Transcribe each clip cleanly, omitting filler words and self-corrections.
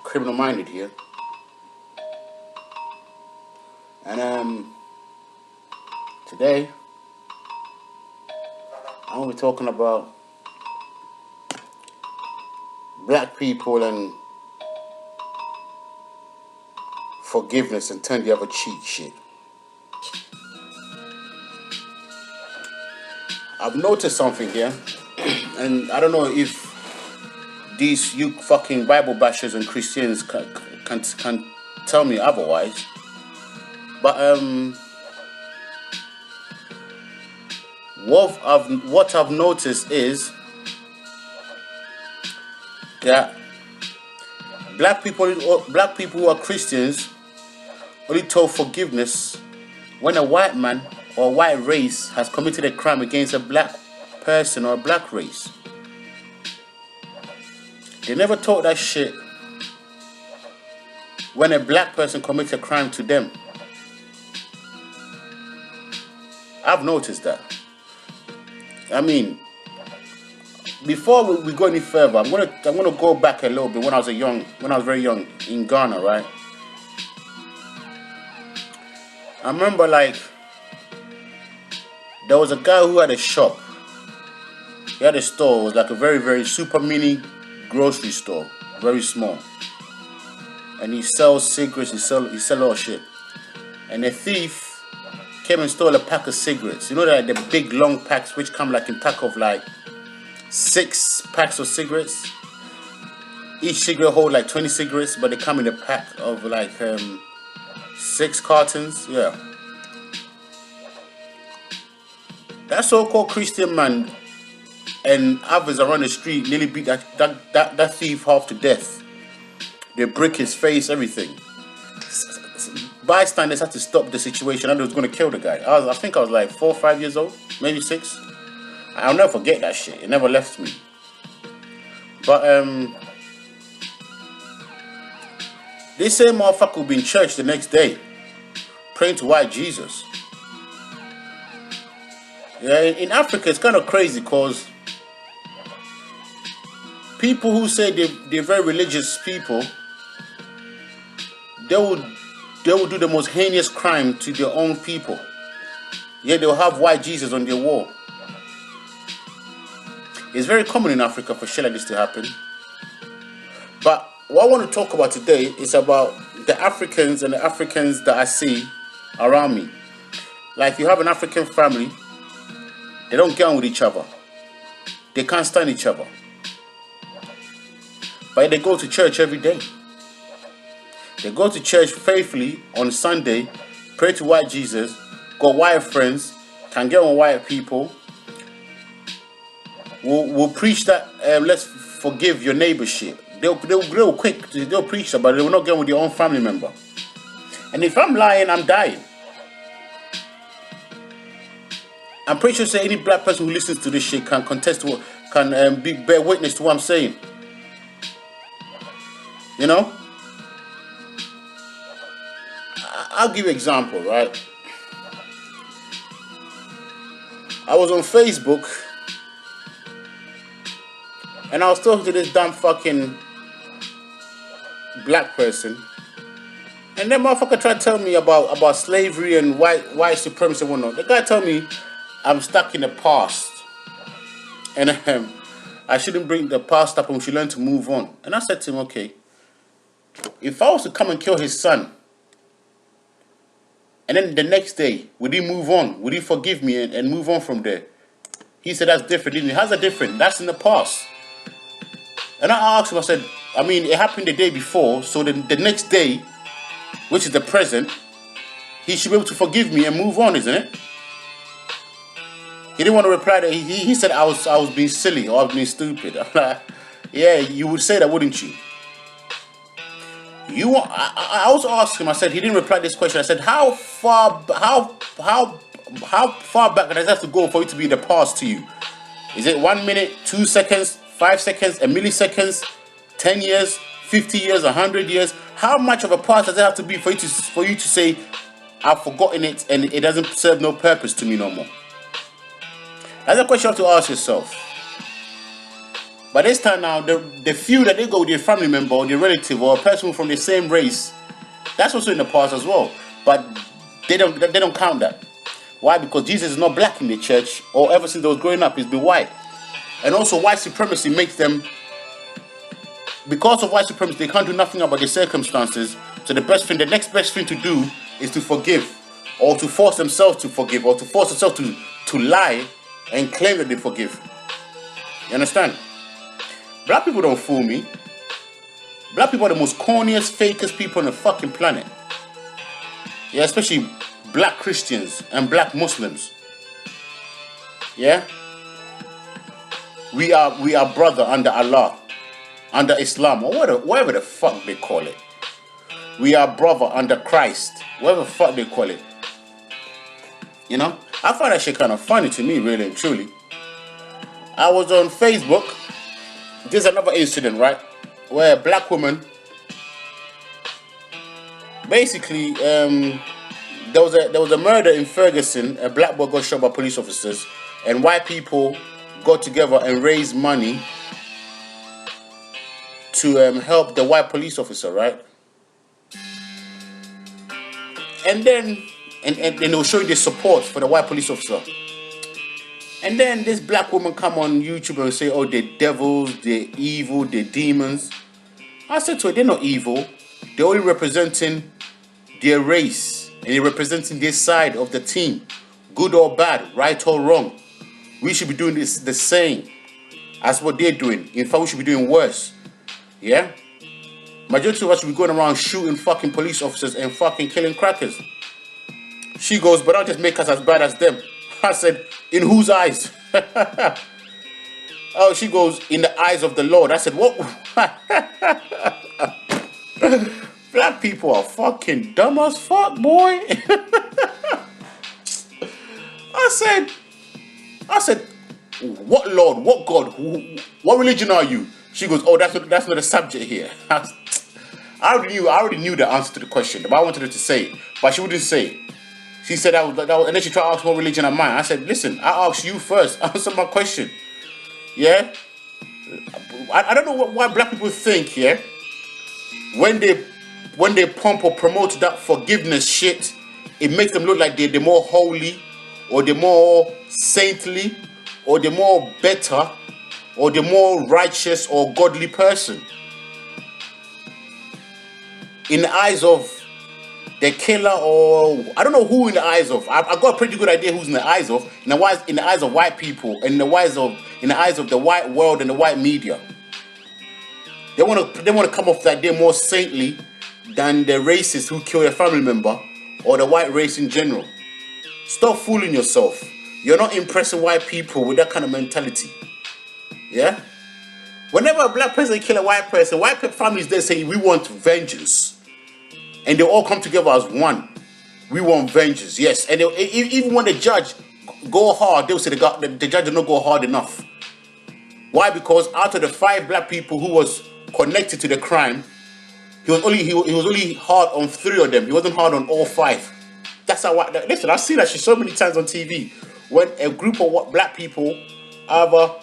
Criminal Minded here, and today I'm gonna be talking about black people and forgiveness and turn the other cheek shit. I've noticed something here, and I don't know if these you fucking Bible bashers and Christians can tell me otherwise. But what I've noticed is that black people who are Christians only told forgiveness when a white man or a white race has committed a crime against a black person or a black race. They never taught that shit when a black person commits a crime to them. I've noticed that. I mean, before we go any further, I'm gonna go back a little bit when I was very young in Ghana, right? I remember there was a guy who had a shop. He had a store. It was like a very, very super mini grocery store, very small. And he sells cigarettes. He sell a lot of shit. And a thief came and stole a pack of cigarettes. You know that the big long packs which come like in pack of like 6 packs of cigarettes. Each cigarette hold like 20 cigarettes, but they come in a pack of like 6 cartons. Yeah. That so-called Christian man and others around the street nearly beat that thief half to death. They break his face, everything. Bystanders had to stop the situation. I was going to kill the guy. I think I was like 4 or 5 years old, maybe 6. I'll never forget that shit. It never left me. But this same motherfucker will be in church the next day, praying to white Jesus. Yeah, in Africa it's kind of crazy because people who say they're very religious people, they will do the most heinous crime to their own people. Yeah, they'll have white Jesus on their wall. It's very common in Africa for shit like this to happen. But what I want to talk about today is about the Africans and the Africans that I see around me. Like you have an African family, they don't get on with each other. They can't stand each other. But they go to church every day. They go to church faithfully on Sunday, pray to white Jesus, got white friends, can get on white people, will preach that let's forgive your neighbor shit. They'll preach that, but they will not get on with their own family member. And if I'm lying, I'm dying. I'm pretty sure any black person who listens to this shit can contest to bear witness to what I'm saying. You know? I'll give you an example, right? I was on Facebook and I was talking to this damn fucking black person, and that motherfucker tried to tell me about slavery and white supremacy and whatnot. The guy told me I'm stuck in the past and I shouldn't bring the past up and we should learn to move on. And I said to him, okay, if I was to come and kill his son, and then the next day, would he move on? Would he forgive me and move on from there? He said that's different, didn't he? How's that different? That's in the past. And I asked him, I said, I mean, it happened the day before, so the next day, which is the present, he should be able to forgive me and move on, isn't it? He didn't want to reply that. He said I was being silly or I was being stupid. I'm like, yeah, you would say that, wouldn't you? I also asked him, I said, he didn't reply this question. I said, how far back does it have to go for it to be in the past to you? Is it 1 minute, 2 seconds, 5 seconds, a milliseconds, 10 years, 50 years, 100 years? How much of a past does it have to be for you to say, I've forgotten it and it doesn't serve no purpose to me no more? That's a question you have to ask yourself. But this time now, the few that they go with their family member or their relative or a person from the same race, that's also in the past as well. But they don't count that. Why? Because Jesus is not black in the church, or ever since they was growing up, he's been white. And also white supremacy makes them, because of white supremacy, they can't do nothing about the circumstances. So the next best thing to do is to forgive, or to force themselves to forgive, or to force themselves to lie and claim that they forgive. You understand? Black people don't fool me. Black people are the most corniest, fakest people on the fucking planet. Yeah, especially black Christians and black Muslims. Yeah? We are brother under Allah, under Islam, or whatever the fuck they call it. We are brother under Christ, whatever the fuck they call it. You know? I find that shit kind of funny to me, really and truly. I was on Facebook. There's another incident, right, where a black woman, basically, there was a murder in Ferguson. A black boy got shot by police officers, and white people got together and raised money to help the white police officer, right? And then and they were showing their support for the white police officer. And then this black woman come on YouTube and say, oh, they're devils, they're evil, they're demons. I said to her, they're not evil. They're only representing their race. And they're representing their side of the team. Good or bad, right or wrong. We should be doing this the same as what they're doing. In fact, we should be doing worse. Yeah? Majority of us should be going around shooting fucking police officers and fucking killing crackers. She goes, but I'll just make us as bad as them. I said, in whose eyes? Oh, she goes, in the eyes of the Lord. I said, what? Black people are fucking dumb as fuck, boy. I said, what Lord, what God, what religion are you? She goes, oh, that's not a subject here. I already knew the answer to the question, but I wanted her to say it, but she wouldn't say it. She said that was, and then she tried to ask what religion am I. I said, listen, I asked you first. Answer my question. Yeah? I don't know why black people think, yeah? When they pump or promote that forgiveness shit, it makes them look like they're more holy, or they're more saintly, or they're more better, or they're more righteous or godly person. In the eyes of the killer, or I don't know who in the eyes of. I've got a pretty good idea who's in the eyes of. In the eyes of white people, and in the eyes of the white world and the white media. They want to come off that they're more saintly than the racists who kill their family member, or the white race in general. Stop fooling yourself. You're not impressing white people with that kind of mentality. Yeah? Whenever a black person kill a white person, white families, they say, we want vengeance. And they all come together as one. We want vengeance, yes. And even when the judge go hard, they'll say the judge did not go hard enough. Why? Because out of the 5 black people who was connected to the crime, he was only hard on 3 of them. He wasn't hard on all 5. That's how. Listen, I've seen that shit so many times on TV. When a group of black people either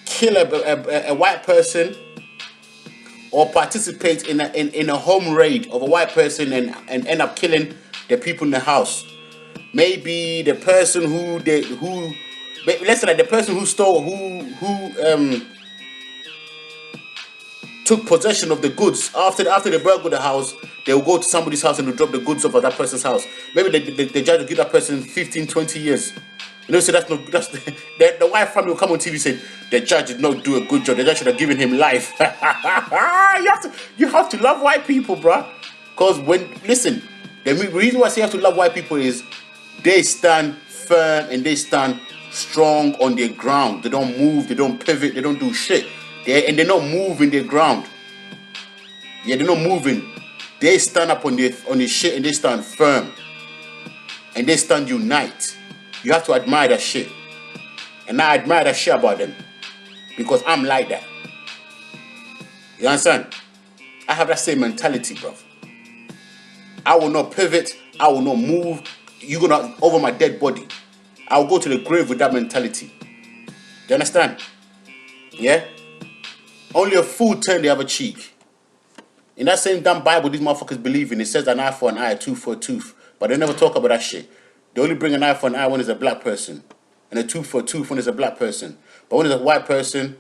kill a white person, or participate in a home raid of a white person and end up killing the people in the house. Maybe the person let's say like the person who stole, who took possession of the goods after they burgled the house, they will go to somebody's house and they'll drop the goods off at that person's house. Maybe the judge will give that person 15, 20 years. You know, so the white family will come on TV and say the judge did not do a good job. The judge should have given him life. you have to love white people, bruh. Because the reason why I say you have to love white people is they stand firm and they stand strong on their ground. They don't move, they don't pivot, they don't do shit. They're not moving their ground. Yeah, they're not moving. They stand up on their shit and they stand firm. And they stand unite. You have to admire that shit. And I admire that shit about them. Because I'm like that. You understand? I have that same mentality, bro. I will not pivot. I will not move. You're gonna over my dead body. I will go to the grave with that mentality. Do you understand? Yeah? Only a fool turn the other cheek. In that same damn Bible these motherfuckers believe in, it says an eye for an eye, a tooth for a tooth. But they never talk about that shit. They only bring an eye for an eye when it's a black person. And a tooth for a tooth when it's a black person. But when it's a white person,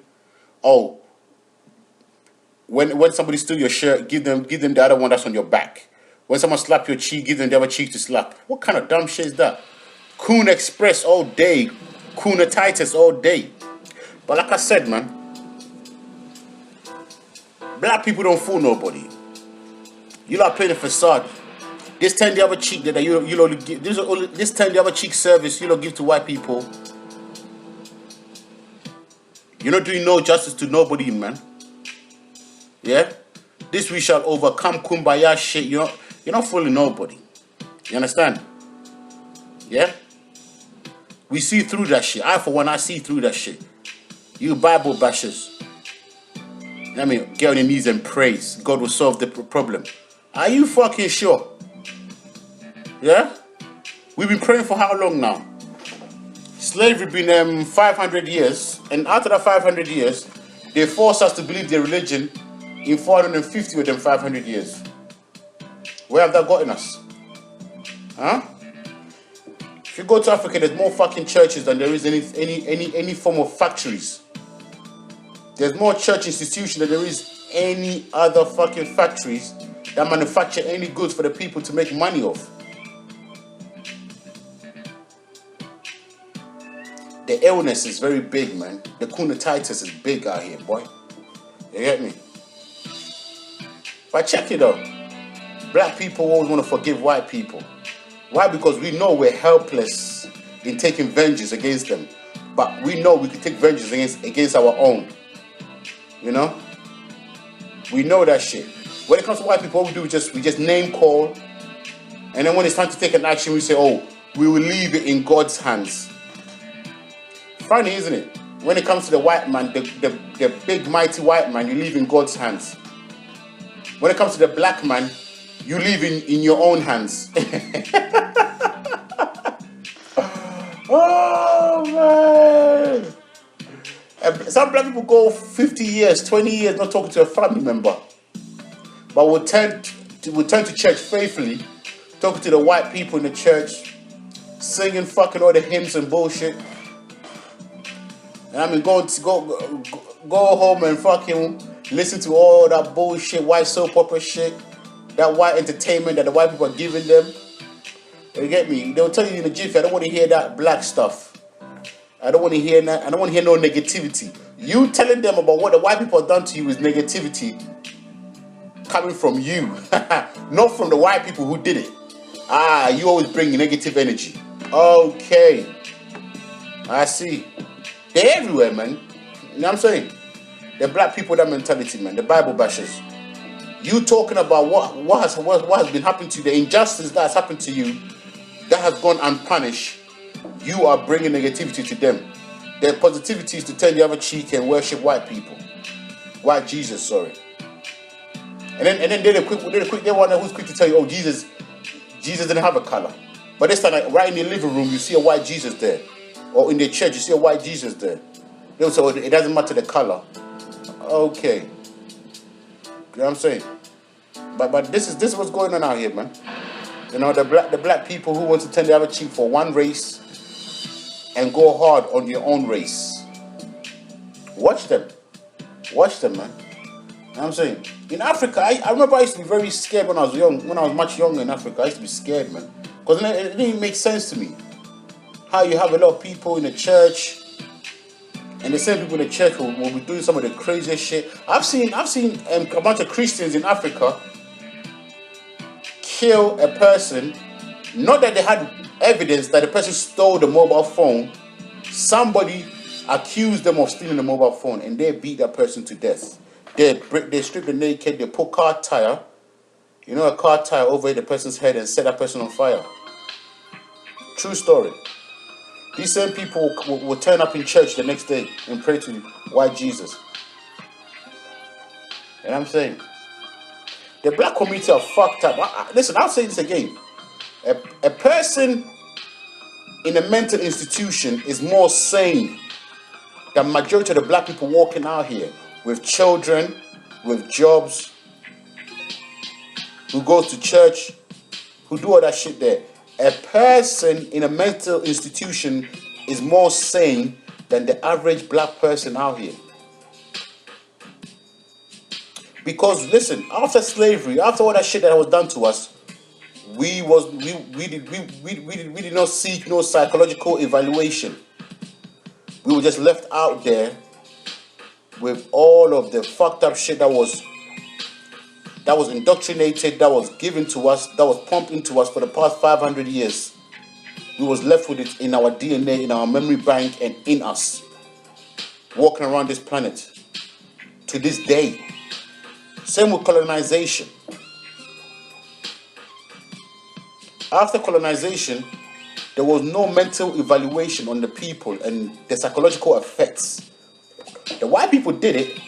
oh, when somebody steal your shirt, give them the other one that's on your back. When someone slap your cheek, give them the other cheek to slap. What kind of dumb shit is that? Coon Express all day. Coonatitis all day. But like I said, man, black people don't fool nobody. You lot play the facade. This turn the other cheek that you only give. This turn the other cheek service you don't give to white people. You're not doing no justice to nobody, man. Yeah? This we shall overcome kumbaya shit. You're not fooling nobody. You understand? Yeah? We see through that shit. I, for one, I see through that shit. You Bible bashers. I mean, get on your knees and praise. God will solve the problem. Are you fucking sure? Yeah? We've been praying for how long now? Slavery been 500 years. And after that 500 years, they forced us to believe their religion in 450 of them 500 years. Where have that gotten us? Huh? If you go to Africa, there's more fucking churches than there is any form of factories. There's more church institutions than there is any other fucking factories that manufacture any goods for the people to make money off. The illness is very big, man. The coonatitis is big out here, boy. You get me? But check it out. Black people always want to forgive white people. Why? Because we know we're helpless in taking vengeance against them. But we know we can take vengeance against our own. You know? We know that shit. When it comes to white people, what we just name call. And then when it's time to take an action, we say, oh, we will leave it in God's hands. Funny, isn't it? When it comes to the white man, the big mighty white man, you leave in God's hands. When it comes to the black man, you leave in your own hands. Oh, man. Some black people go 50 years, 20 years not talking to a family member. But will turn to church faithfully, talking to the white people in the church, singing fucking all the hymns and bullshit. And I mean, go home and fucking listen to all that bullshit, white soap opera shit, that white entertainment that the white people are giving them. You get me? They'll tell you in the jiffy, I don't want to hear that black stuff. I don't want to hear that. I don't want to hear no negativity. You telling them about what the white people have done to you is negativity coming from you, not from the white people who did it. Ah, you always bring negative energy. Okay, I see. They're everywhere, man. You know what I'm saying? The black people, that mentality, man. The Bible bashers. You talking about what has been happening to you, the injustice that has happened to you, that has gone unpunished. You are bringing negativity to them. Their positivity is to turn the other cheek and worship white people, white Jesus. Sorry. And then they're one who's quick to tell you, oh, Jesus didn't have a color. But this time, like, right in the living room, you see a white Jesus there. Or in the church, you see a white Jesus there. They'll say, oh, it doesn't matter the color. Okay. You know what I'm saying? But this is what's going on out here, man. You know, the black people who want to turn the other cheek for one race and go hard on your own race. Watch them. Watch them, man. You know what I'm saying? In Africa, I remember I used to be very scared when I was young. When I was much younger in Africa, I used to be scared, man. Because it didn't even make sense to me. How you have a lot of people in the church, and the same people in the church will be doing some of the craziest shit. I've seen a bunch of Christians in Africa kill a person, not that they had evidence that the person stole the mobile phone. Somebody accused them of stealing the mobile phone, and they beat that person to death. They strip the naked, they put car tire, a car tire over the person's head and set that person on fire. True story. These same people will turn up in church the next day and pray to white Jesus. And I'm saying, the black community are fucked up. Listen, I'll say this again. A person in a mental institution is more sane than majority of the black people walking out here with children, with jobs, who goes to church, who do all that shit there. A person in a mental institution is more sane than the average black person out here. Because listen, after slavery, after all that shit that was done to us, we did not seek no psychological evaluation. We were just left out there with all of the fucked up shit that was indoctrinated, that was given to us, that was pumped into us for the past 500 years. We was left with it in our DNA, in our memory bank, and in us, walking around this planet to this day. Same with colonization. After colonization, there was no mental evaluation on the people and the psychological effects. The white people did it,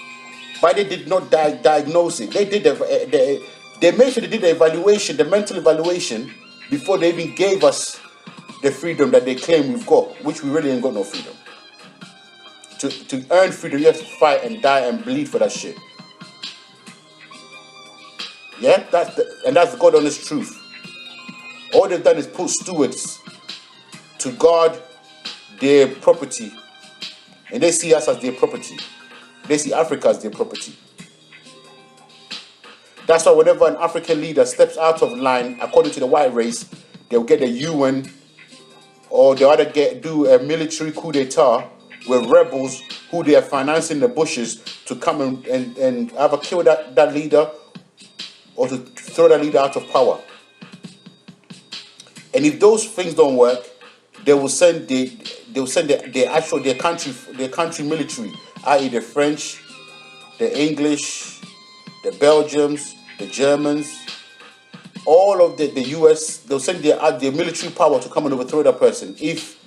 but they did not diagnose it. They did they made sure they did the evaluation, the mental evaluation, before they even gave us the freedom that they claim we've got, which we really ain't got no freedom. To earn freedom, you have to fight and die and bleed for that shit. Yeah, that's the God honest truth. All they've done is put stewards to guard their property, and they see us as their property. They see Africa as their property. That's why whenever an African leader steps out of line, according to the white race, they'll get the UN, or they'll either do a military coup d'etat with rebels who they are financing the bushes to come and either kill that leader or to throw that leader out of power. And if those things don't work, they will send their country military, i.e. the French, the English, the Belgians, the Germans, all of the US. They'll send their military power to come and overthrow that person if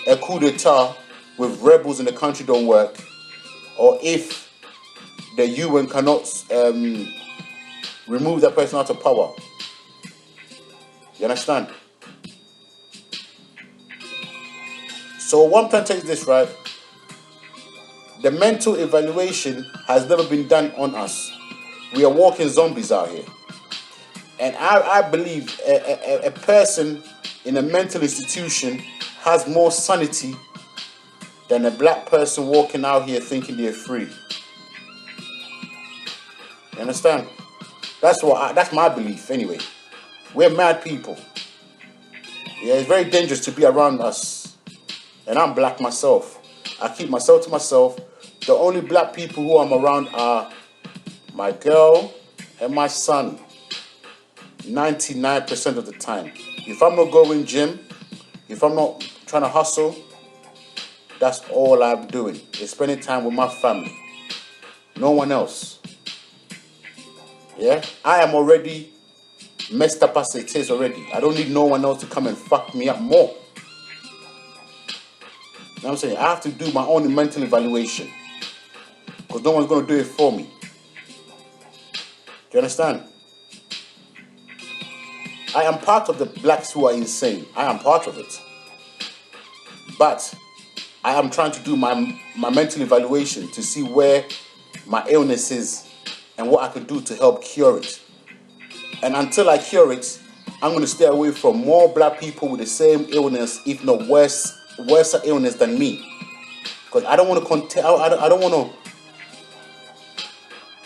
a coup d'etat with rebels in the country don't work, or if the UN cannot remove that person out of power. You understand? So one plan takes this, right? The mental evaluation has never been done on us. We are walking zombies out here. And I believe a person in a mental institution has more sanity than a black person walking out here thinking they're free. You understand? That's my belief anyway. We're mad people. Yeah, it's very dangerous to be around us. And I'm black myself. I keep myself to myself. The only black people who I'm around are my girl and my son. 99% of the time. If I'm not going gym, if I'm not trying to hustle, that's all I'm doing. Is spending time with my family. No one else. Yeah? I am already messed up as it is already. I don't need no one else to come and fuck me up more. You know what I'm saying? I have to do my own mental evaluation. Because no one's going to do it for me. Do you understand? I am part of the blacks who are insane. I am part of it. But I am trying to do my mental evaluation to see where my illness is and what I can do to help cure it. And until I cure it, I'm going to stay away from more black people with the same illness, if not worse illness than me. Because I don't want to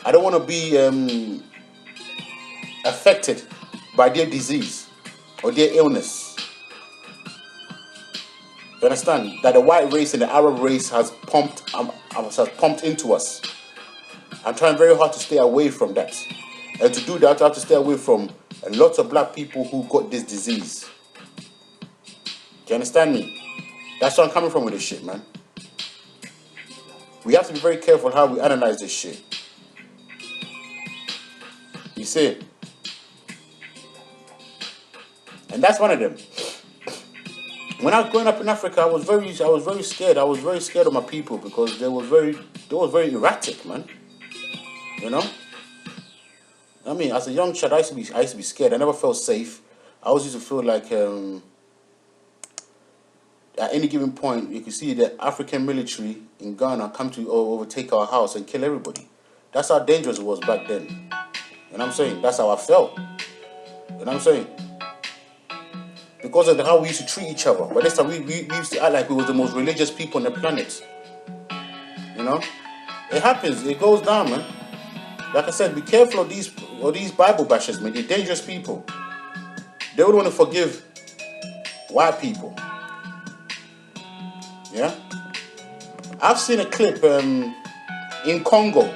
I don't want to be affected by their disease or their illness. You understand? That the white race and the Arab race has pumped into us. I'm trying very hard to stay away from that. And to do that, I have to stay away from a lot of black people who got this disease. Do you understand me? That's where I'm coming from with this shit, man. We have to be very careful how we analyze this shit. You see? And that's one of them. When I was growing up in Africa, I was very scared. I was very scared of my people because they was very erratic, man. You know? I mean, as a young child, I used to be scared. I never felt safe. I always used to feel like at any given point, you can see the African military in Ghana come to overtake our house and kill everybody. That's how dangerous it was back then. You know what I'm saying? That's how I felt. You know what I'm saying? Because of how we used to treat each other. But this time we used to act like we were the most religious people on the planet. You know? It happens. It goes down, man. Like I said, be careful of these Bible bashers, man. They're dangerous people. They would want to forgive white people. Yeah? I've seen a clip in Congo,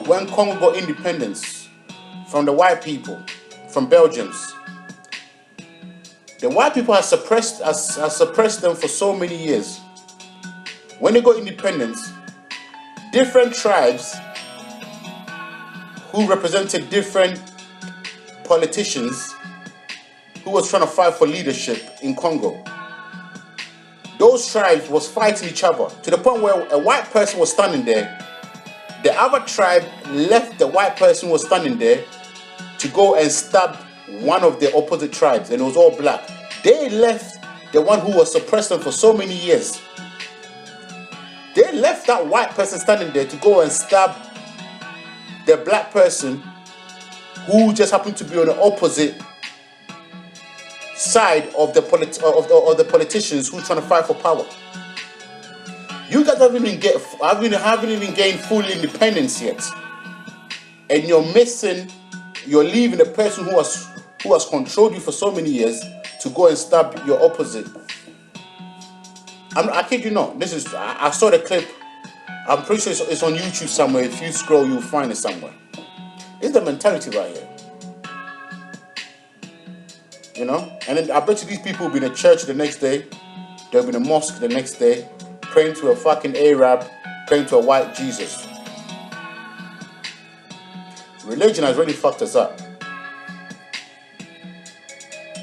when Congo got independence from the white people, from Belgians. The white people have suppressed them for so many years. When they got independence, different tribes who represented different politicians who was trying to fight for leadership in Congo, those tribes was fighting each other to the point where a white person was standing there. The other tribe left the white person who was standing there to go and stab one of the opposite tribes, and it was all black. They left the one who was suppressed them for so many years. They left that white person standing there to go and stab the black person who just happened to be on the opposite side of the politicians who are trying to fight for power. You guys haven't even gained full independence yet, and you're leaving the person who has controlled you for so many years to go and stab your opposite. I kid you not. I saw the clip. I'm pretty sure it's on YouTube somewhere. If you scroll, you'll find it somewhere. It's the mentality right here. You know? And then I bet you these people will be in a church the next day. They'll be in a mosque the next day, praying to a fucking Arab, praying to a white Jesus. Religion has really fucked us up.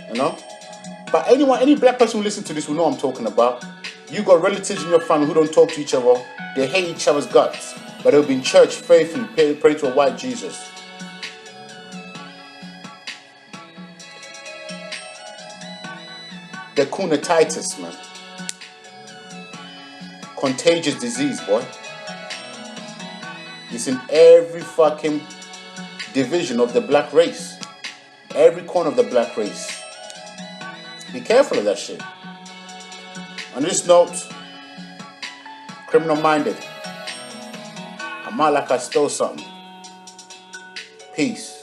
You know? But any black person who listens to this will know what I'm talking about. You got relatives in your family who don't talk to each other. They hate each other's guts. But they'll be in church faithfully, praying to a white Jesus. The cunatitis, man. Contagious disease, boy. It's in every fucking division of the black race. Every corner of the black race. Be careful of that shit. On this note, criminal minded. I'm out like I stole something. Peace.